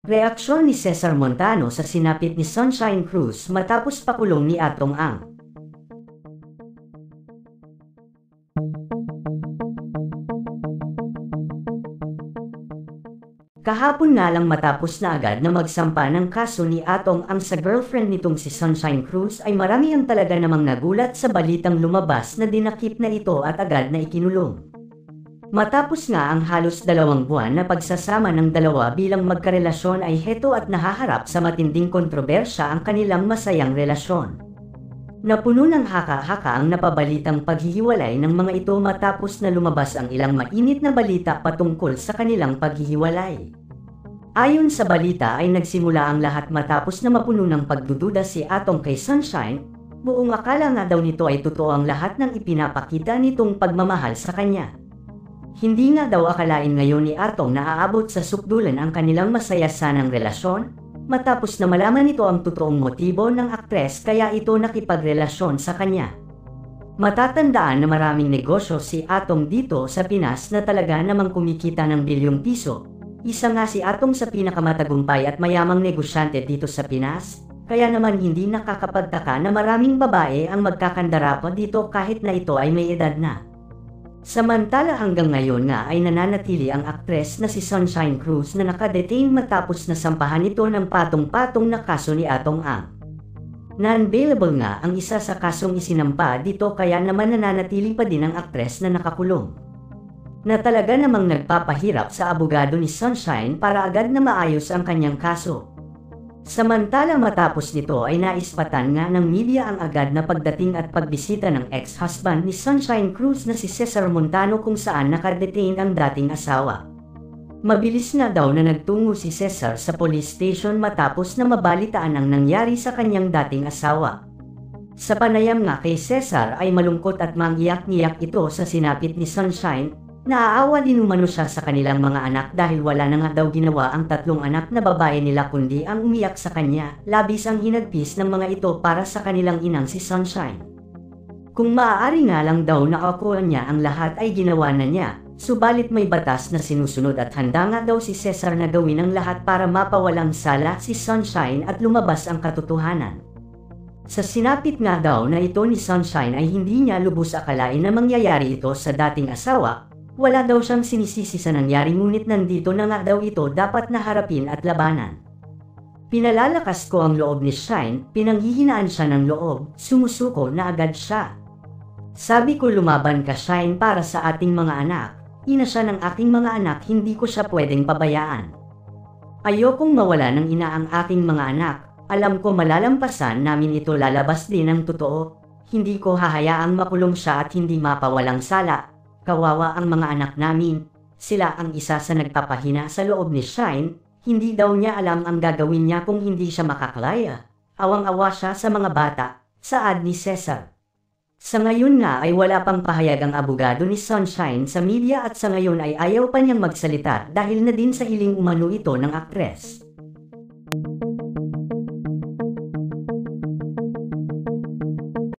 Reaksyon ni Cesar Montano sa sinapit ni Sunshine Cruz matapos pakulong ni Atong Ang. Kahapon nga lang matapos na agad na magsampa ng kaso ni Atong Ang sa girlfriend nitong si Sunshine Cruz ay marami ang talaga namang nagulat sa balitang lumabas na dinakip na ito at agad na ikinulong. Matapos nga ang halos 2 buwan na pagsasama ng dalawa bilang magkarelasyon ay heto at nahaharap sa matinding kontrobersya ang kanilang masayang relasyon. Napuno ng haka-haka ang napabalitang paghihiwalay ng mga ito matapos na lumabas ang ilang mainit na balita patungkol sa kanilang paghihiwalay. Ayon sa balita ay nagsimula ang lahat matapos na mapuno ng pagdududa si Atong kay Sunshine. Buong akala nga daw nito ay totoo ang lahat ng ipinapakita nitong pagmamahal sa kanya. Hindi nga daw akalain ngayon ni Atong na aabot sa sukdulan ang kanilang masaya sanang relasyon. Matapos na malaman nito ang totoong motibo ng aktres kaya ito nakipagrelasyon sa kanya. Matatandaan na maraming negosyo si Atong dito sa Pinas na talaga namang kumikita ng bilyong piso. Isa nga si Atong sa pinakamatagumpay at mayamang negosyante dito sa Pinas, kaya naman hindi nakakapagtaka na maraming babae ang magkakandara pa dito kahit na ito ay may edad na. Samantala hanggang ngayon nga ay nananatili ang aktres na si Sunshine Cruz na nakadetain matapos na sampahan ito ng patong-patong na kaso ni Atong Ang. Non-bailable nga ang isa sa kasong isinampa dito kaya naman nananatili pa din ang aktres na nakakulong. Na talaga namang nagpapahirap sa abogado ni Sunshine para agad na maayos ang kanyang kaso. Samantala matapos nito ay naispatan nga ng media ang agad na pagdating at pagbisita ng ex-husband ni Sunshine Cruz na si Cesar Montano kung saan nakadetain ang dating asawa. Mabilis na daw na nagtungo si Cesar sa police station matapos na mabalitaan ang nangyari sa kanyang dating asawa. Sa panayam nga kay Cesar ay malungkot at mangiyak-ngiyak ito sa sinapit ni Sunshine. Naaawa din umano siya sa kanilang mga anak dahil wala na nga daw ginawa ang 3 anak na babae nila kundi ang umiyak sa kanya, labis ang hinagpis ng mga ito para sa kanilang inang si Sunshine. Kung maaari nga lang daw na akuha niya ang lahat ay ginawa na niya, subalit may batas na sinusunod at handa nga daw si Cesar na gawin ang lahat para mapawalang sala si Sunshine at lumabas ang katotohanan. Sa sinapit nga daw na ito ni Sunshine ay hindi niya lubos akalain na mangyayari ito sa dating asawa. Wala daw siyang sinisisi sa nangyari ngunit nandito na nga daw ito dapat na harapin at labanan. Pinalalakas ko ang loob ni Shine, pinanghihinaan siya ng loob, sumusuko na agad siya. Sabi ko lumaban ka Shine para sa ating mga anak, ina siya ng aking mga anak hindi ko siya pwedeng pabayaan. Ayokong mawala ng ina ang aking mga anak, alam ko malalampasan namin ito lalabas din ang totoo, hindi ko hahayaang makulong siya at hindi mapawalang sala. Kawawa ang mga anak namin, sila ang isa sa nagpapahina sa loob ni Shine, hindi daw niya alam ang gagawin niya kung hindi siya makaklaya. Awang-awa siya sa mga bata, saad ni Cesar. Sa ngayon nga ay wala pang pahayag ang abogado ni Sunshine sa media at sa ngayon ay ayaw pa niyang magsalita dahil na din sa hiling umano ito ng aktres.